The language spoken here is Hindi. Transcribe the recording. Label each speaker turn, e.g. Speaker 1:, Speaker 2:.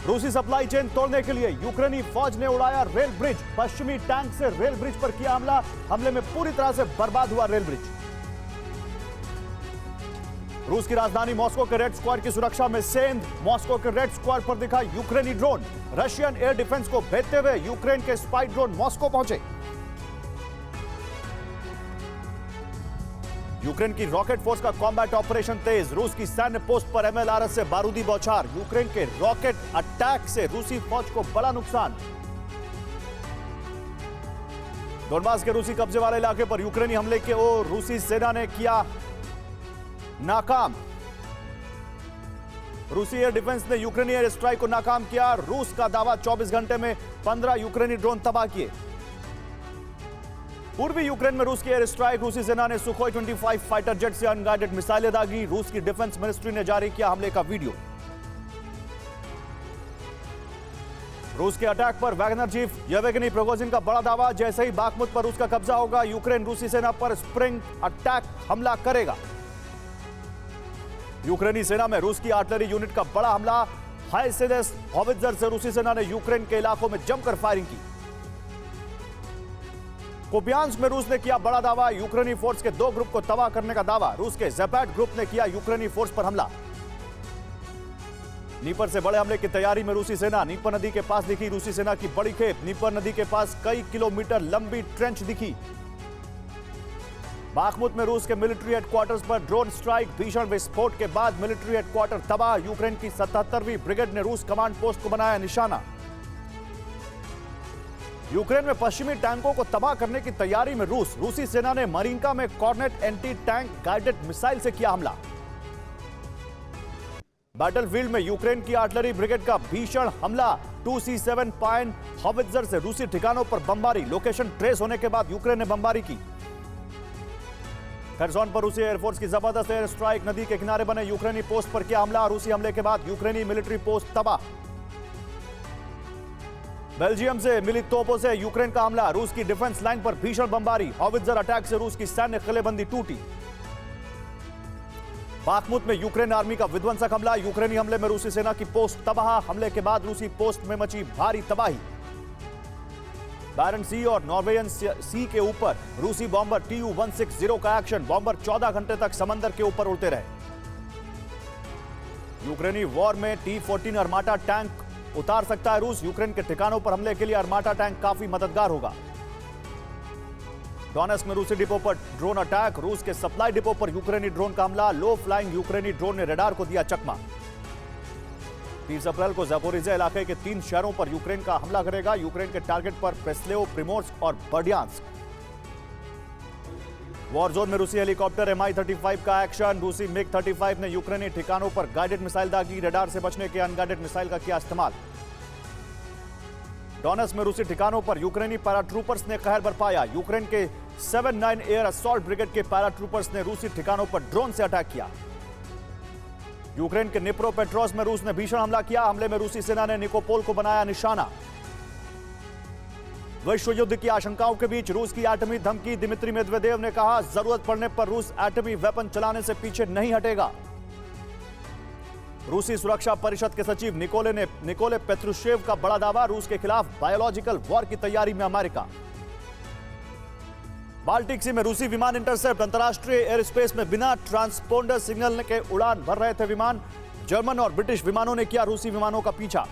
Speaker 1: रूसी सप्लाई चेन तोड़ने के लिए यूक्रेनी फौज ने उड़ाया रेल ब्रिज। पश्चिमी टैंक से रेल ब्रिज पर किया हमला। हमले में पूरी तरह से बर्बाद हुआ रेल ब्रिज। रूस की राजधानी मॉस्को के रेड स्क्वाड की सुरक्षा में सेंध। मॉस्को के रेड स्क्वाड पर दिखा यूक्रेनी ड्रोन। रशियन एयर डिफेंस को भेजते हुए यूक्रेन के स्पाई ड्रोन मॉस्को पहुंचे। यूक्रेन की रॉकेट फोर्स का कॉम्बैट ऑपरेशन तेज। रूस की सैन्य पोस्ट पर एमएलआरएस से बारूदी बौछार। यूक्रेन के रॉकेट अटैक से रूसी फौज को बड़ा नुकसान। डोनबास के रूसी कब्जे वाले इलाके पर यूक्रेनी हमले के ओर रूसी सेना ने किया नाकाम। रूसी एयर डिफेंस ने यूक्रेनी एयर स्ट्राइक को नाकाम किया। रूस का दावा 24 घंटे में 15 यूक्रेनी ड्रोन तबाह किए। पूर्वी यूक्रेन में रूस की एयर स्ट्राइक। रूसी सेना ने सुखोई 25 फाइटर जेट से अनगाइडेड मिसाइलें दागी। रूस की डिफेंस मिनिस्ट्री ने जारी किया हमले का वीडियो। रूस के अटैक पर वैगनर चीफ येवगेनी प्रिगोजिन का बड़ा दावा। जैसे ही बाखमुत पर रूस का कब्जा होगा, यूक्रेन रूसी सेना पर स्प्रिंग अटैक हमला करेगा। यूक्रेनी सेना में रूस की आर्टिलरी यूनिट का बड़ा हमला। हाइसेदेस हॉवित्जर से रूसी सेना ने यूक्रेन के इलाकों में जमकर फायरिंग की। कुपियांस्क में रूस ने किया बड़ा दावा। यूक्रेनी फोर्स के 2 ग्रुप को तबाह करने का दावा। रूस के ज़ेपैट ग्रुप ने किया यूक्रेनी फोर्स पर हमला। नीपर से बड़े हमले की तैयारी में रूसी सेना। नीपर नदी के पास दिखी रूसी सेना की बड़ी खेप। नीपर नदी के पास कई किलोमीटर लंबी ट्रेंच दिखी। बाखमुत में रूस के मिलिट्री हेडक्वार्टर्स पर ड्रोन स्ट्राइक। भीषण विस्फोट के बाद मिलिट्री हेडक्वार्टर तबाह। यूक्रेन की 77वीं ब्रिगेड ने रूस कमांड पोस्ट को बनाया निशाना। यूक्रेन में पश्चिमी टैंकों को तबाह करने की तैयारी में रूस। रूसी सेना ने मरीनका में Kornet anti tank guided missile से किया हमला। बैटलफील्ड में यूक्रेन की आर्टिलरी ब्रिगेड का भीषण हमला। 2C7 पाइन हॉवित्जर से रूसी ठिकानों पर बमबारी। लोकेशन ट्रेस होने के बाद यूक्रेन ने बमबारी की। खरसोन पर रूसी एयरफोर्स की जबरदस्त एयर स्ट्राइक। नदी के किनारे बने यूक्रेनी पोस्ट पर किया हमला। रूसी हमले के बाद यूक्रेनी मिलिट्री पोस्ट तबाह। बेल्जियम से मिली तोपों से यूक्रेन का हमला। रूस की डिफेंस लाइन पर भीषण बमबारी। हॉवित्जर अटैक से रूस की सैन्य किलेबंदी टूटी। बाखमुत में यूक्रेन आर्मी का विध्वंसक हमला। यूक्रेनी हमले में रूसी सेना की पोस्ट तबाह। हमले के बाद रूसी पोस्ट में मची भारी तबाही। बैरन सी और नॉर्वेयन सी के ऊपर रूसी बॉम्बर Tu-160 का एक्शन। बॉम्बर 14 घंटे तक समंदर के ऊपर उड़ते रहे। यूक्रेनी वॉर में T-14 अर्माटा टैंक उतार सकता है रूस। यूक्रेन के ठिकानों पर हमले के लिए अर्माटा टैंक काफी मददगार होगा। डोनेस्क में रूसी डिपो पर ड्रोन अटैक। रूस के सप्लाई डिपो पर यूक्रेनी ड्रोन का हमला। लो फ्लाइंग यूक्रेनी ड्रोन ने रडार को दिया चकमा। 30 अप्रैल को ज़पोरिज़िया इलाके के 3 शहरों पर यूक्रेन का हमला करेगा। यूक्रेन के टारगेट पर प्रेस्लेव, प्रिमोर्स्क और बर्डियांस्क। वॉर जोन में रूसी हेलीकॉप्टर Mi-35 का एक्शन। रूसी MiG-35 ने यूक्रेनी ठिकानों पर गाइडेड मिसाइल दागी। रडार से बचने के अनगाइडेड मिसाइल का किया इस्तेमाल। डोनेस्क में रूसी ठिकानों पर यूक्रेनी पैराट्रूपर्स ने कहर बरपाया। यूक्रेन के 7-9 एयर असॉल्ट ब्रिगेड के पैराट्रूपर्स ने रूसी ठिकानों पर ड्रोन से अटैक किया। यूक्रेन के निप्रोपेट्रोव्स्क में रूस ने भीषण हमला किया। हमले में रूसी सेना ने निकोपोल को बनाया निशाना। विश्व युद्ध की आशंकाओं के बीच रूस की एटमी धमकी। दिमित्री मेदवेदेव ने कहा, जरूरत पड़ने पर रूस एटमी वेपन चलाने से पीछे नहीं हटेगा। रूसी सुरक्षा परिषद के सचिव निकोले पेत्रुशेव का बड़ा दावा। रूस के खिलाफ बायोलॉजिकल वॉर की तैयारी में अमेरिका। बाल्टिक सी में रूसी विमान इंटरसेप्ट। अंतरराष्ट्रीय एयर स्पेस में बिना ट्रांसपोंडर सिग्नल के उड़ान भर रहे थे विमान। जर्मन और ब्रिटिश विमानों ने किया रूसी विमानों का पीछा।